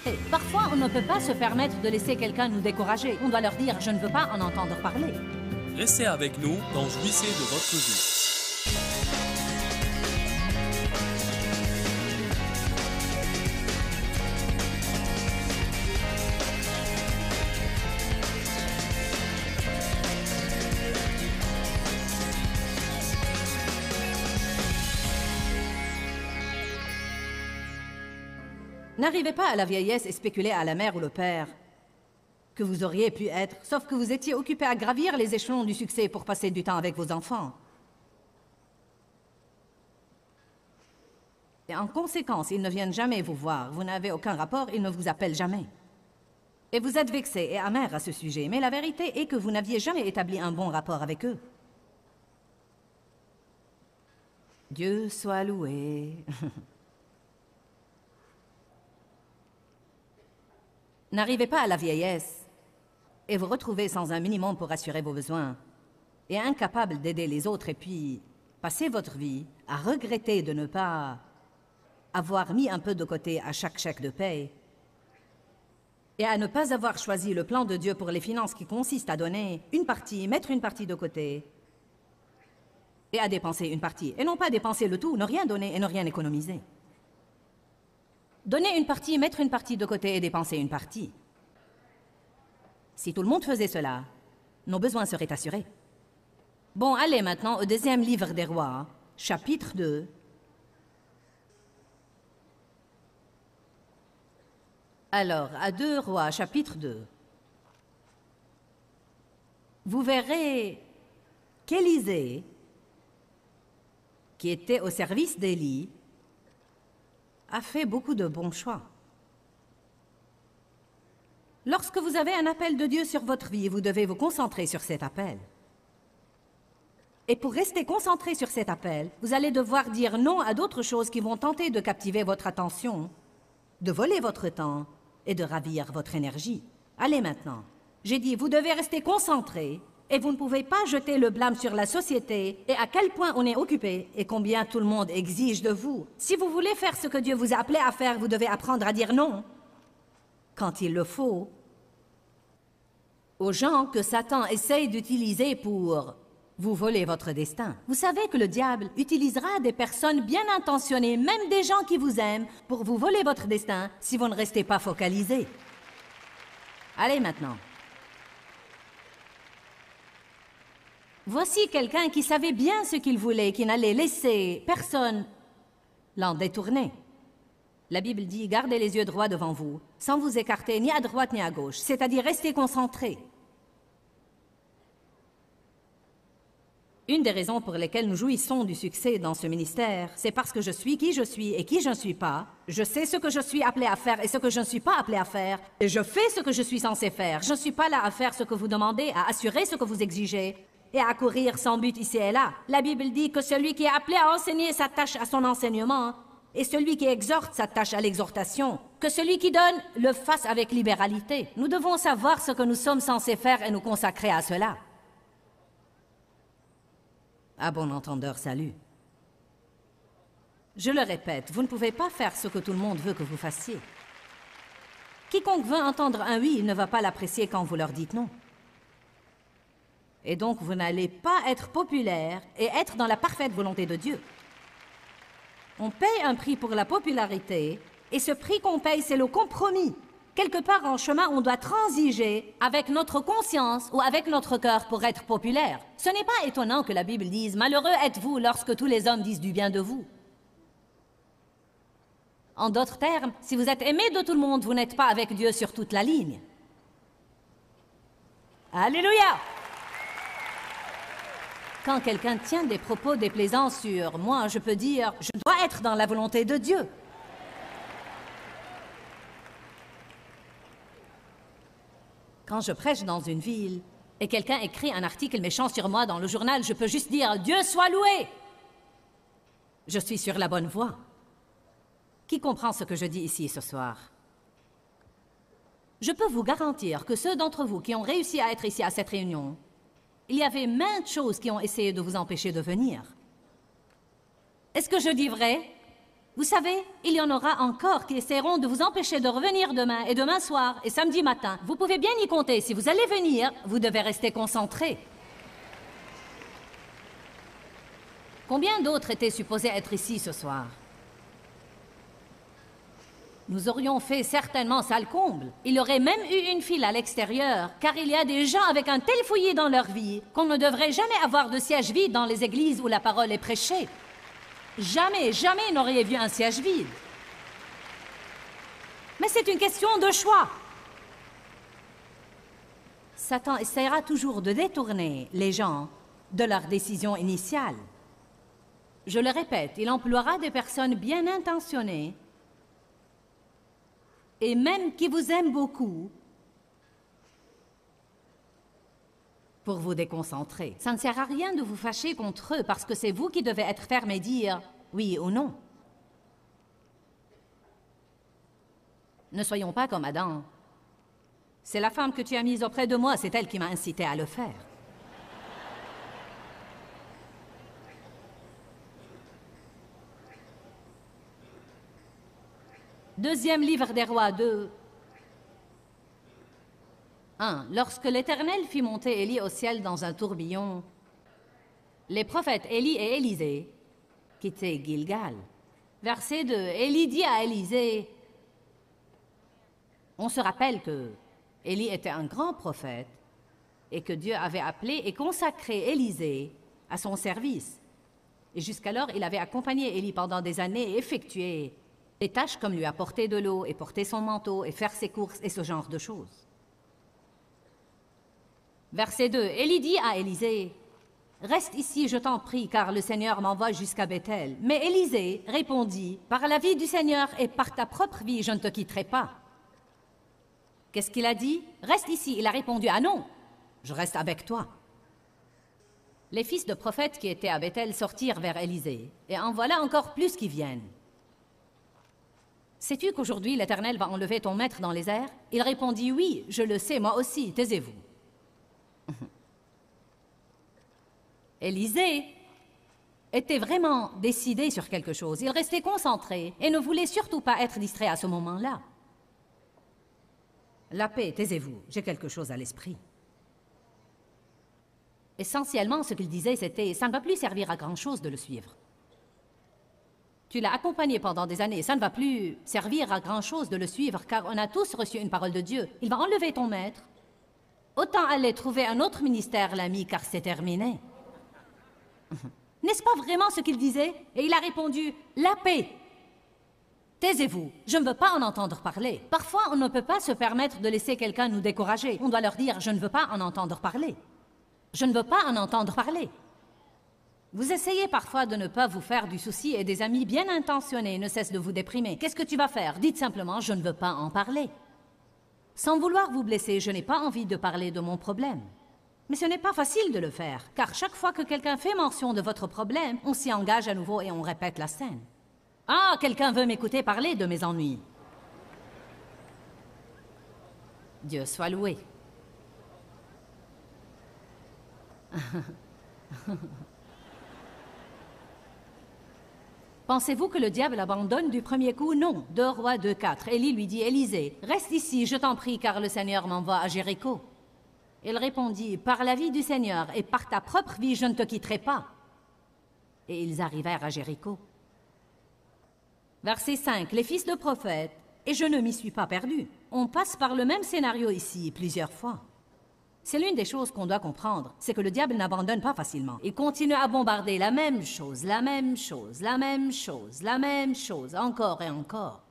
Et parfois, on ne peut pas se permettre de laisser quelqu'un nous décourager. On doit leur dire « je ne veux pas en entendre parler ». Restez avec nous dans Jouissez de votre vie. N'arrivez pas à la vieillesse et spéculez à la mère ou le père que vous auriez pu être, sauf que vous étiez occupé à gravir les échelons du succès pour passer du temps avec vos enfants. Et en conséquence, ils ne viennent jamais vous voir. Vous n'avez aucun rapport, ils ne vous appellent jamais. Et vous êtes vexé et amer à ce sujet, mais la vérité est que vous n'aviez jamais établi un bon rapport avec eux. Dieu soit loué. N'arrivez pas à la vieillesse et vous retrouvez sans un minimum pour assurer vos besoins et incapable d'aider les autres et puis passez votre vie à regretter de ne pas avoir mis un peu de côté à chaque chèque de paye et à ne pas avoir choisi le plan de Dieu pour les finances qui consiste à donner une partie, mettre une partie de côté et à dépenser une partie et non pas dépenser le tout, ne rien donner et ne rien économiser. Donner une partie, mettre une partie de côté et dépenser une partie. Si tout le monde faisait cela, nos besoins seraient assurés. Bon, allez maintenant au deuxième livre des rois, chapitre 2. Alors, à 2 rois, chapitre 2. Vous verrez qu'Élisée, qui était au service d'Élie, a fait beaucoup de bons choix. Lorsque vous avez un appel de Dieu sur votre vie, vous devez vous concentrer sur cet appel. Et pour rester concentré sur cet appel, vous allez devoir dire non à d'autres choses qui vont tenter de captiver votre attention, de voler votre temps et de ravir votre énergie. Allez maintenant, j'ai dit, vous devez rester concentré et vous ne pouvez pas jeter le blâme sur la société et à quel point on est occupé et combien tout le monde exige de vous. Si vous voulez faire ce que Dieu vous a appelé à faire, vous devez apprendre à dire non quand il le faut aux gens que Satan essaye d'utiliser pour vous voler votre destin. Vous savez que le diable utilisera des personnes bien intentionnées, même des gens qui vous aiment, pour vous voler votre destin si vous ne restez pas focalisé. Allez maintenant. Voici quelqu'un qui savait bien ce qu'il voulait, qui n'allait laisser personne l'en détourner. La Bible dit, gardez les yeux droits devant vous, sans vous écarter ni à droite ni à gauche, c'est-à-dire restez concentrés. Une des raisons pour lesquelles nous jouissons du succès dans ce ministère, c'est parce que je suis qui je suis et qui je ne suis pas. Je sais ce que je suis appelé à faire et ce que je ne suis pas appelé à faire. Et je fais ce que je suis censé faire. Je ne suis pas là à faire ce que vous demandez, à assurer ce que vous exigez et à courir sans but ici et là. La Bible dit que celui qui est appelé à enseigner s'attache à son enseignement et celui qui exhorte s'attache à l'exhortation. Que celui qui donne le fasse avec libéralité. Nous devons savoir ce que nous sommes censés faire et nous consacrer à cela. À bon entendeur, salut. Je le répète, vous ne pouvez pas faire ce que tout le monde veut que vous fassiez. Quiconque veut entendre un oui, il ne va pas l'apprécier quand vous leur dites non. Et donc, vous n'allez pas être populaire et être dans la parfaite volonté de Dieu. On paye un prix pour la popularité, et ce prix qu'on paye, c'est le compromis. Quelque part en chemin, on doit transiger avec notre conscience ou avec notre cœur pour être populaire. Ce n'est pas étonnant que la Bible dise « Malheureux êtes-vous lorsque tous les hommes disent du bien de vous ». En d'autres termes, si vous êtes aimé de tout le monde, vous n'êtes pas avec Dieu sur toute la ligne. Alléluia! Quand quelqu'un tient des propos déplaisants sur moi, je peux dire « Je dois être dans la volonté de Dieu ». Quand je prêche dans une ville et quelqu'un écrit un article méchant sur moi dans le journal, je peux juste dire « Dieu soit loué !» Je suis sur la bonne voie. Qui comprend ce que je dis ici ce soir? Je peux vous garantir que ceux d'entre vous qui ont réussi à être ici à cette réunion, il y avait maintes choses qui ont essayé de vous empêcher de venir. Est-ce que je dis vrai? Vous savez, il y en aura encore qui essaieront de vous empêcher de revenir demain et demain soir et samedi matin. Vous pouvez bien y compter. Si vous allez venir, vous devez rester concentré. Combien d'autres étaient supposés être ici ce soir? Nous aurions fait certainement salle comble. Il y aurait même eu une file à l'extérieur, car il y a des gens avec un tel fouillis dans leur vie qu'on ne devrait jamais avoir de siège vide dans les églises où la parole est prêchée. Jamais, jamais n'auriez vu un siège vide. Mais c'est une question de choix. Satan essaiera toujours de détourner les gens de leur décision initiale. Je le répète, il emploiera des personnes bien intentionnées et même qui vous aiment beaucoup pour vous déconcentrer. Ça ne sert à rien de vous fâcher contre eux parce que c'est vous qui devez être ferme et dire oui ou non. Ne soyons pas comme Adam. C'est la femme que tu as mise auprès de moi, c'est elle qui m'a incité à le faire. Deuxième livre des rois 2. 1. Lorsque l'Éternel fit monter Élie au ciel dans un tourbillon, les prophètes Élie et Élisée quittaient Gilgal. Verset 2. Élie dit à Élisée, on se rappelle que Élie était un grand prophète et que Dieu avait appelé et consacré Élisée à son service. Et jusqu'alors, il avait accompagné Élie pendant des années et effectué des tâches comme lui apporter de l'eau et porter son manteau et faire ses courses et ce genre de choses. Verset 2. Élie dit à Élisée, « Reste ici, je t'en prie, car le Seigneur m'envoie jusqu'à Béthel. » Mais Élisée répondit, « Par la vie du Seigneur et par ta propre vie, je ne te quitterai pas. » Qu'est-ce qu'il a dit? « Reste ici. » Il a répondu, « Ah non, je reste avec toi. » Les fils de prophètes qui étaient à Béthel sortirent vers Élisée, et en voilà encore plus qui viennent. Sais-tu qu'aujourd'hui l'Éternel va enlever ton maître dans les airs? Il répondit, oui, je le sais, moi aussi, taisez-vous. Élisée était vraiment décidé sur quelque chose. Il restait concentré et ne voulait surtout pas être distrait à ce moment-là. La paix, taisez-vous, j'ai quelque chose à l'esprit. Essentiellement, ce qu'il disait, c'était, ça ne va plus servir à grand-chose de le suivre. Tu l'as accompagné pendant des années, ça ne va plus servir à grand-chose de le suivre, car on a tous reçu une parole de Dieu. Il va enlever ton maître. Autant aller trouver un autre ministère, l'ami, car c'est terminé. N'est-ce pas vraiment ce qu'il disait? Et il a répondu, la paix. Taisez-vous, je ne veux pas en entendre parler. Parfois, on ne peut pas se permettre de laisser quelqu'un nous décourager. On doit leur dire, je ne veux pas en entendre parler. Je ne veux pas en entendre parler. Vous essayez parfois de ne pas vous faire du souci et des amis bien intentionnés ne cessent de vous déprimer. Qu'est-ce que tu vas faire? Dites simplement, je ne veux pas en parler. Sans vouloir vous blesser, je n'ai pas envie de parler de mon problème. Mais ce n'est pas facile de le faire, car chaque fois que quelqu'un fait mention de votre problème, on s'y engage à nouveau et on répète la scène. Ah, quelqu'un veut m'écouter parler de mes ennuis. Dieu soit loué. Pensez-vous que le diable abandonne du premier coup? Non. 2 Rois 2,4. Élie lui dit, Élisée, reste ici, je t'en prie, car le Seigneur m'envoie à Jéricho. Il répondit, par la vie du Seigneur et par ta propre vie, je ne te quitterai pas. Et ils arrivèrent à Jéricho. Verset 5. Les fils de prophètes, et je ne m'y suis pas perdu. On passe par le même scénario ici plusieurs fois. C'est l'une des choses qu'on doit comprendre, c'est que le diable n'abandonne pas facilement. Il continue à bombarder la même chose, la même chose, la même chose, la même chose, encore et encore.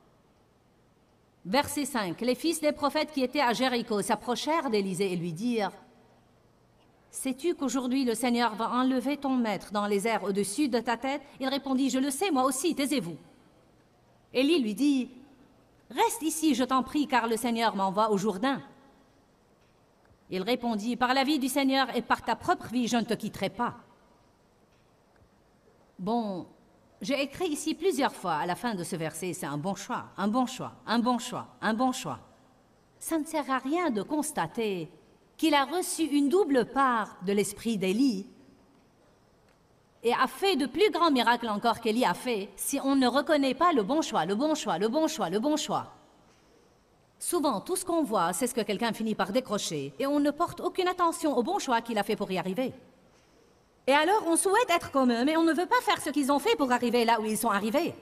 Verset 5. Les fils des prophètes qui étaient à Jéricho s'approchèrent d'Élisée et lui dirent, « Sais-tu qu'aujourd'hui le Seigneur va enlever ton maître dans les airs au-dessus de ta tête ?» Il répondit, « Je le sais, moi aussi, taisez-vous. » Élie lui dit, « Reste ici, je t'en prie, car le Seigneur m'envoie au Jourdain. » Il répondit, « Par la vie du Seigneur et par ta propre vie, je ne te quitterai pas. » Bon, j'ai écrit ici plusieurs fois à la fin de ce verset, c'est un bon choix, un bon choix, un bon choix, un bon choix. Ça ne sert à rien de constater qu'il a reçu une double part de l'esprit d'Élie et a fait de plus grands miracles encore qu'Élie a fait si on ne reconnaît pas le bon choix, le bon choix, le bon choix, le bon choix. Souvent, tout ce qu'on voit, c'est ce que quelqu'un finit par décrocher et on ne porte aucune attention au bon choix qu'il a fait pour y arriver. Et alors, on souhaite être comme eux, mais on ne veut pas faire ce qu'ils ont fait pour arriver là où ils sont arrivés.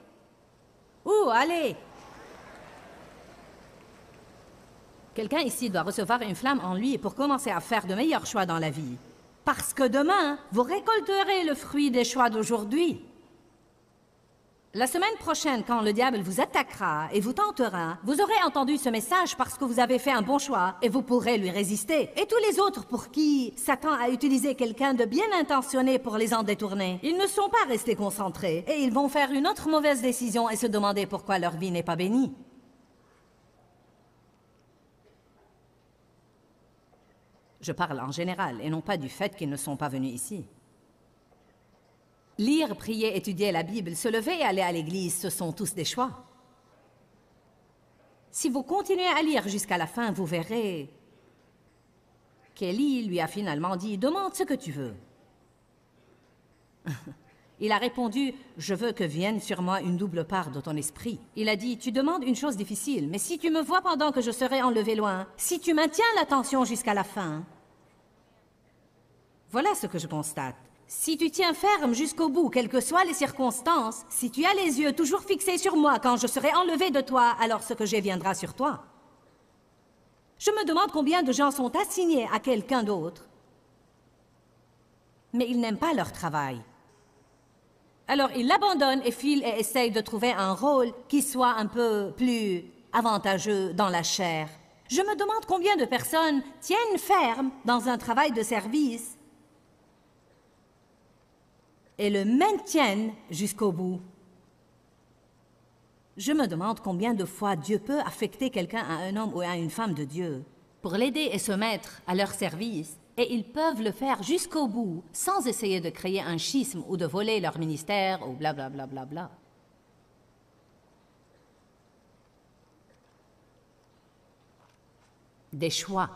Ouh, allez! Quelqu'un ici doit recevoir une flamme en lui pour commencer à faire de meilleurs choix dans la vie. Parce que demain, vous récolterez le fruit des choix d'aujourd'hui. La semaine prochaine, quand le diable vous attaquera et vous tentera, vous aurez entendu ce message parce que vous avez fait un bon choix et vous pourrez lui résister. Et tous les autres pour qui Satan a utilisé quelqu'un de bien intentionné pour les en détourner, ils ne sont pas restés concentrés et ils vont faire une autre mauvaise décision et se demander pourquoi leur vie n'est pas bénie. Je parle en général et non pas du fait qu'ils ne sont pas venus ici. Lire, prier, étudier la Bible, se lever et aller à l'église, ce sont tous des choix. Si vous continuez à lire jusqu'à la fin, vous verrez qu'Élie lui a finalement dit « Demande ce que tu veux ». Il a répondu « Je veux que vienne sur moi une double part de ton esprit ». Il a dit « Tu demandes une chose difficile, mais si tu me vois pendant que je serai enlevé loin, si tu maintiens l'attention jusqu'à la fin, voilà ce que je constate. Si tu tiens ferme jusqu'au bout, quelles que soient les circonstances, si tu as les yeux toujours fixés sur moi quand je serai enlevé de toi, alors ce que j'ai viendra sur toi. Je me demande combien de gens sont assignés à quelqu'un d'autre, mais ils n'aiment pas leur travail. Alors ils l'abandonnent et filent et essayent de trouver un rôle qui soit un peu plus avantageux dans la chair. Je me demande combien de personnes tiennent ferme dans un travail de service et le maintiennent jusqu'au bout. Je me demande combien de fois Dieu peut affecter quelqu'un à un homme ou à une femme de Dieu pour l'aider et se mettre à leur service, et ils peuvent le faire jusqu'au bout sans essayer de créer un schisme ou de voler leur ministère ou blablabla. Bla, bla, bla. Des choix.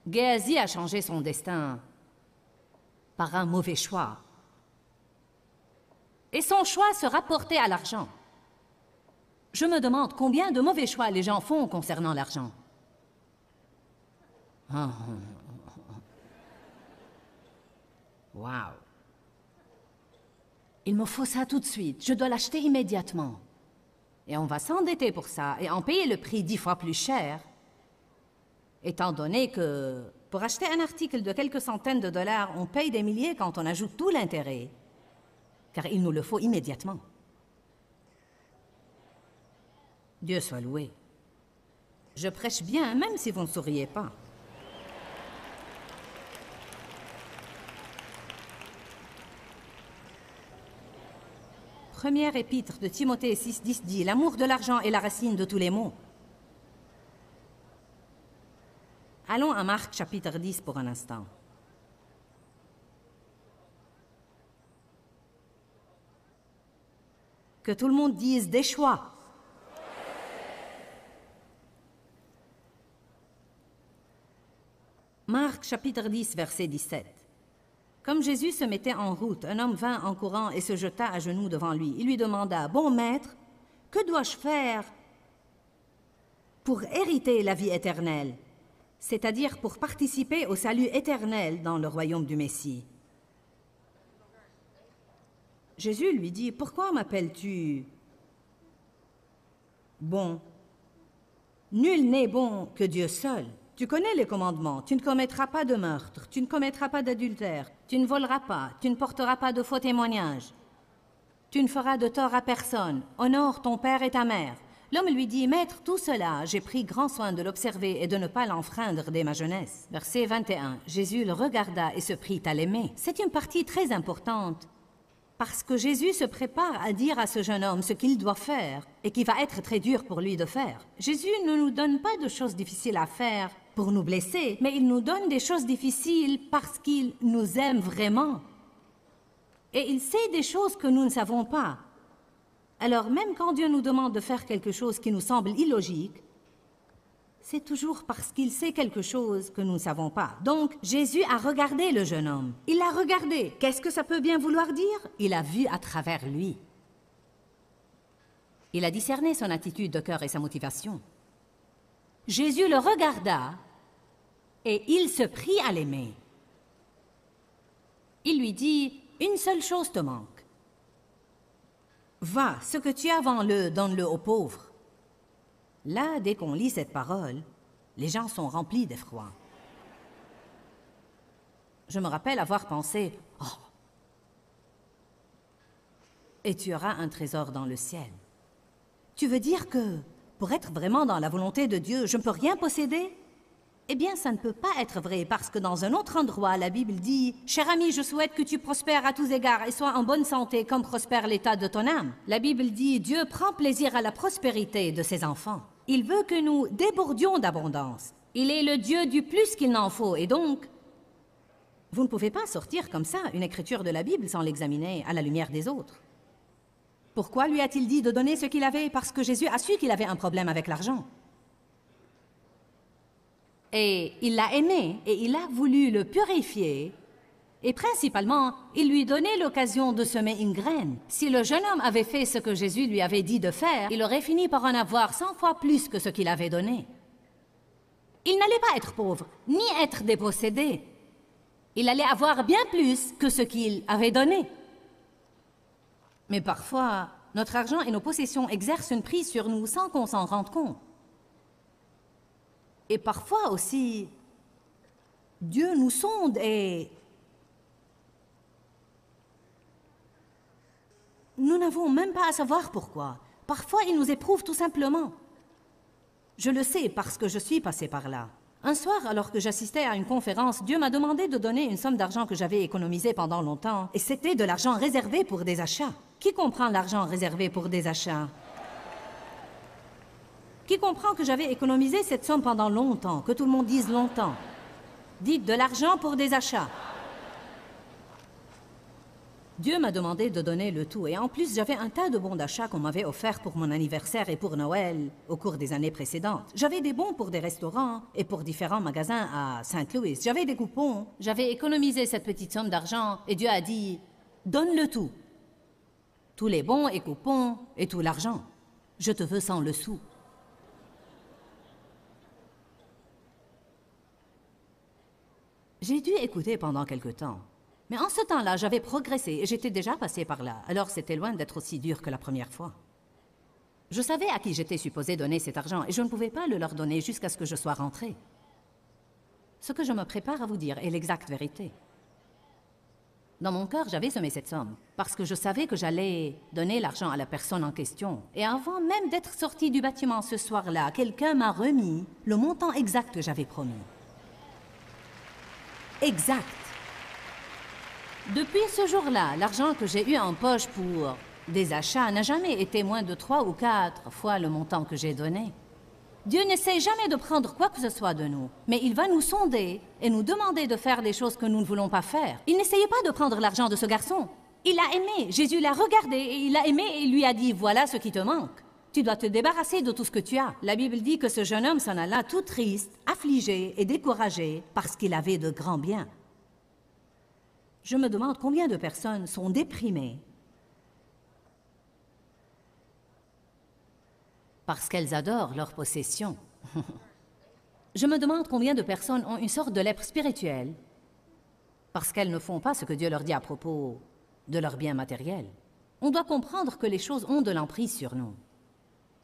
Géasi a changé son destin par un mauvais choix. Et son choix se rapportait à l'argent. Je me demande combien de mauvais choix les gens font concernant l'argent. Wow. Il me faut ça tout de suite. Je dois l'acheter immédiatement. Et on va s'endetter pour ça et en payer le prix 10 fois plus cher, étant donné que pour acheter un article de quelques centaines de dollars, on paye des milliers quand on ajoute tout l'intérêt, car il nous le faut immédiatement. Dieu soit loué. Je prêche bien, même si vous ne souriez pas. Première épître de Timothée 6,10 dit « L'amour de l'argent est la racine de tous les maux. » Allons à Marc chapitre 10 pour un instant. Que tout le monde dise des choix. Marc chapitre 10 verset 17. Comme Jésus se mettait en route, un homme vint en courant et se jeta à genoux devant lui. Il lui demanda « Bon maître, que dois-je faire pour hériter la vie éternelle ?» c'est-à-dire pour participer au salut éternel dans le royaume du Messie. Jésus lui dit, « Pourquoi m'appelles-tu bon? Nul n'est bon que Dieu seul. Tu connais les commandements. Tu ne commettras pas de meurtre, tu ne commettras pas d'adultère, tu ne voleras pas, tu ne porteras pas de faux témoignages. Tu ne feras de tort à personne. Honore ton père et ta mère. » L'homme lui dit, « Maître, tout cela, j'ai pris grand soin de l'observer et de ne pas l'enfreindre dès ma jeunesse. » Verset 21. Jésus le regarda et se prit à l'aimer. C'est une partie très importante, parce que Jésus se prépare à dire à ce jeune homme ce qu'il doit faire et qui va être très dur pour lui de faire. Jésus ne nous donne pas de choses difficiles à faire pour nous blesser, mais il nous donne des choses difficiles parce qu'il nous aime vraiment. Et il sait des choses que nous ne savons pas. Alors, même quand Dieu nous demande de faire quelque chose qui nous semble illogique, c'est toujours parce qu'il sait quelque chose que nous ne savons pas. Donc, Jésus a regardé le jeune homme. Il l'a regardé. Qu'est-ce que ça peut bien vouloir dire? Il a vu à travers lui. Il a discerné son attitude de cœur et sa motivation. Jésus le regarda et il se prit à l'aimer. Il lui dit, « Une seule chose te manque. Va, ce que tu as, vends-le, donne-le aux pauvres. » Là, dès qu'on lit cette parole, les gens sont remplis d'effroi. Je me rappelle avoir pensé, « Oh, et tu auras un trésor dans le ciel. » Tu veux dire que, pour être vraiment dans la volonté de Dieu, je ne peux rien posséder? Eh bien, ça ne peut pas être vrai, parce que dans un autre endroit, la Bible dit « Cher ami, je souhaite que tu prospères à tous égards et sois en bonne santé comme prospère l'état de ton âme. » La Bible dit « Dieu prend plaisir à la prospérité de ses enfants. » Il veut que nous débordions d'abondance. Il est le Dieu du plus qu'il n'en faut, et donc, vous ne pouvez pas sortir comme ça une écriture de la Bible sans l'examiner à la lumière des autres. Pourquoi lui a-t-il dit de donner ce qu'il avait? Parce que Jésus a su qu'il avait un problème avec l'argent. Et il l'a aimé, et il a voulu le purifier, et principalement, il lui donnait l'occasion de semer une graine. Si le jeune homme avait fait ce que Jésus lui avait dit de faire, il aurait fini par en avoir 100 fois plus que ce qu'il avait donné. Il n'allait pas être pauvre, ni être dépossédé. Il allait avoir bien plus que ce qu'il avait donné. Mais parfois, notre argent et nos possessions exercent une prise sur nous sans qu'on s'en rende compte. Et parfois aussi, Dieu nous sonde et nous n'avons même pas à savoir pourquoi. Parfois, il nous éprouve tout simplement. Je le sais parce que je suis passée par là. Un soir, alors que j'assistais à une conférence, Dieu m'a demandé de donner une somme d'argent que j'avais économisée pendant longtemps. Et c'était de l'argent réservé pour des achats. Qui comprend l'argent réservé pour des achats? Qui comprend que j'avais économisé cette somme pendant longtemps? Que tout le monde dise longtemps. Dites de l'argent pour des achats. Dieu m'a demandé de donner le tout. Et en plus, j'avais un tas de bons d'achat qu'on m'avait offerts pour mon anniversaire et pour Noël au cours des années précédentes. J'avais des bons pour des restaurants et pour différents magasins à Saint-Louis. J'avais des coupons. J'avais économisé cette petite somme d'argent et Dieu a dit « Donne le tout. Tous les bons et coupons et tout l'argent. Je te veux sans le sou. » J'ai dû écouter pendant quelque temps. Mais en ce temps-là, j'avais progressé et j'étais déjà passé par là. Alors c'était loin d'être aussi dur que la première fois. Je savais à qui j'étais supposé donner cet argent et je ne pouvais pas le leur donner jusqu'à ce que je sois rentré. Ce que je me prépare à vous dire est l'exacte vérité. Dans mon cœur, j'avais semé cette somme parce que je savais que j'allais donner l'argent à la personne en question. Et avant même d'être sorti du bâtiment ce soir-là, quelqu'un m'a remis le montant exact que j'avais promis. Exact. Depuis ce jour-là, l'argent que j'ai eu en poche pour des achats n'a jamais été moins de 3 ou 4 fois le montant que j'ai donné. Dieu n'essaie jamais de prendre quoi que ce soit de nous, mais il va nous sonder et nous demander de faire des choses que nous ne voulons pas faire. Il n'essayait pas de prendre l'argent de ce garçon. Il l'a aimé. Jésus l'a regardé et il l'a aimé et il lui a dit « Voilà ce qui te manque. Tu dois te débarrasser de tout ce que tu as. » La Bible dit que ce jeune homme s'en alla tout triste, affligé et découragé parce qu'il avait de grands biens. Je me demande combien de personnes sont déprimées parce qu'elles adorent leur possession. Je me demande combien de personnes ont une sorte de lèpre spirituelle parce qu'elles ne font pas ce que Dieu leur dit à propos de leurs biens matériels. On doit comprendre que les choses ont de l'emprise sur nous.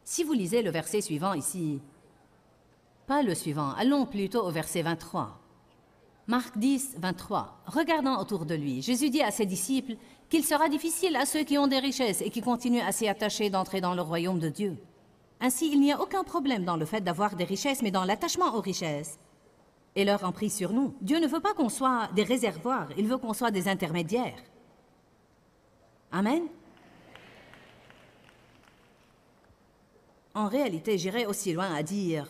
Si vous lisez le verset suivant ici, pas le suivant, allons plutôt au verset 23. Marc 10, 23. Regardant autour de lui, Jésus dit à ses disciples qu'il sera difficile à ceux qui ont des richesses et qui continuent à s'y attacher d'entrer dans le royaume de Dieu. Ainsi, il n'y a aucun problème dans le fait d'avoir des richesses, mais dans l'attachement aux richesses et leur emprise sur nous. Dieu ne veut pas qu'on soit des réservoirs, il veut qu'on soit des intermédiaires. Amen. En réalité, j'irais aussi loin à dire...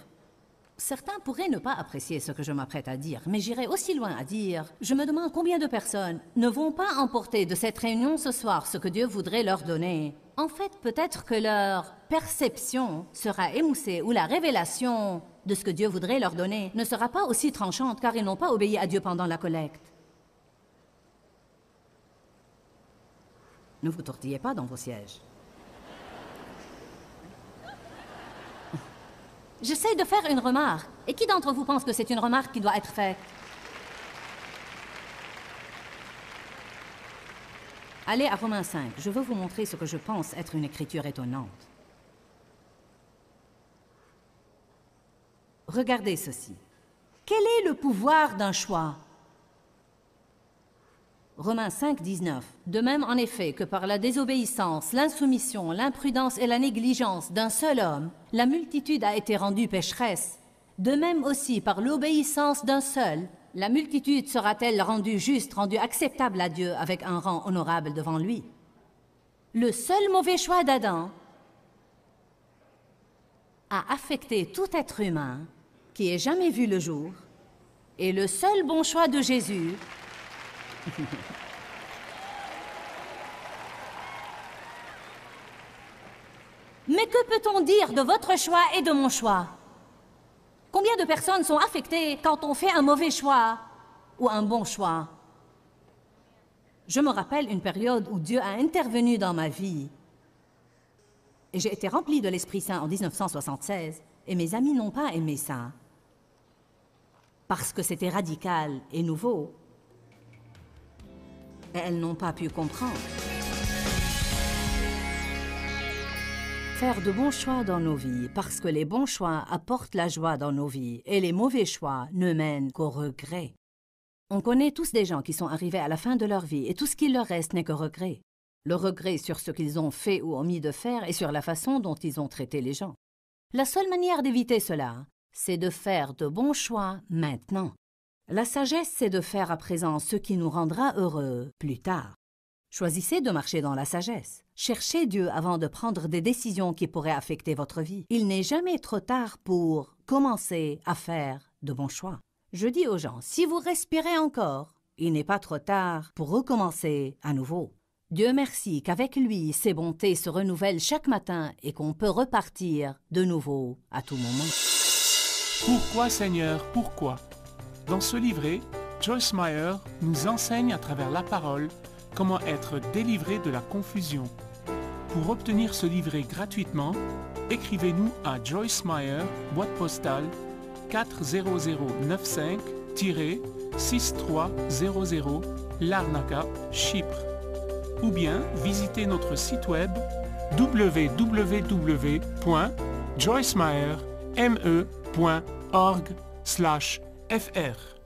Certains pourraient ne pas apprécier ce que je m'apprête à dire, mais j'irai aussi loin à dire, je me demande combien de personnes ne vont pas emporter de cette réunion ce soir ce que Dieu voudrait leur donner. En fait, peut-être que leur perception sera émoussée ou la révélation de ce que Dieu voudrait leur donner ne sera pas aussi tranchante car ils n'ont pas obéi à Dieu pendant la collecte. Ne vous tortillez pas dans vos sièges. J'essaie de faire une remarque. Et qui d'entre vous pense que c'est une remarque qui doit être faite? Allez à Romains 5. Je veux vous montrer ce que je pense être une écriture étonnante. Regardez ceci. Quel est le pouvoir d'un choix? Romains 5, 19. De même, en effet, que par la désobéissance, l'insoumission, l'imprudence et la négligence d'un seul homme, la multitude a été rendue pécheresse. De même aussi, par l'obéissance d'un seul, la multitude sera-t-elle rendue juste, rendue acceptable à Dieu avec un rang honorable devant lui. Le seul mauvais choix d'Adam a affecté tout être humain qui ait jamais vu le jour, et le seul bon choix de Jésus Mais que peut-on dire de votre choix et de mon choix? Combien de personnes sont affectées quand on fait un mauvais choix ou un bon choix? Je me rappelle une période où Dieu a intervenu dans ma vie. Et j'ai été remplie de l'Esprit Saint en 1976, et mes amis n'ont pas aimé ça. Parce que c'était radical et nouveau. Et elles n'ont pas pu comprendre. Faire de bons choix dans nos vies, parce que les bons choix apportent la joie dans nos vies, et les mauvais choix ne mènent qu'au regret. On connaît tous des gens qui sont arrivés à la fin de leur vie, et tout ce qu'il leur reste n'est que regret. Le regret sur ce qu'ils ont fait ou omis de faire, et sur la façon dont ils ont traité les gens. La seule manière d'éviter cela, c'est de faire de bons choix maintenant. La sagesse, c'est de faire à présent ce qui nous rendra heureux plus tard. Choisissez de marcher dans la sagesse. Cherchez Dieu avant de prendre des décisions qui pourraient affecter votre vie. Il n'est jamais trop tard pour commencer à faire de bons choix. Je dis aux gens, si vous respirez encore, il n'est pas trop tard pour recommencer à nouveau. Dieu merci qu'avec lui, ses bontés se renouvellent chaque matin et qu'on peut repartir de nouveau à tout moment. Pourquoi, Seigneur, pourquoi? Dans ce livret, Joyce Meyer nous enseigne à travers la parole comment être délivré de la confusion. Pour obtenir ce livret gratuitement, écrivez-nous à Joyce Meyer, boîte postale 40095-6300, Larnaca, Chypre. Ou bien visitez notre site web www.joycemeyer.org/fr.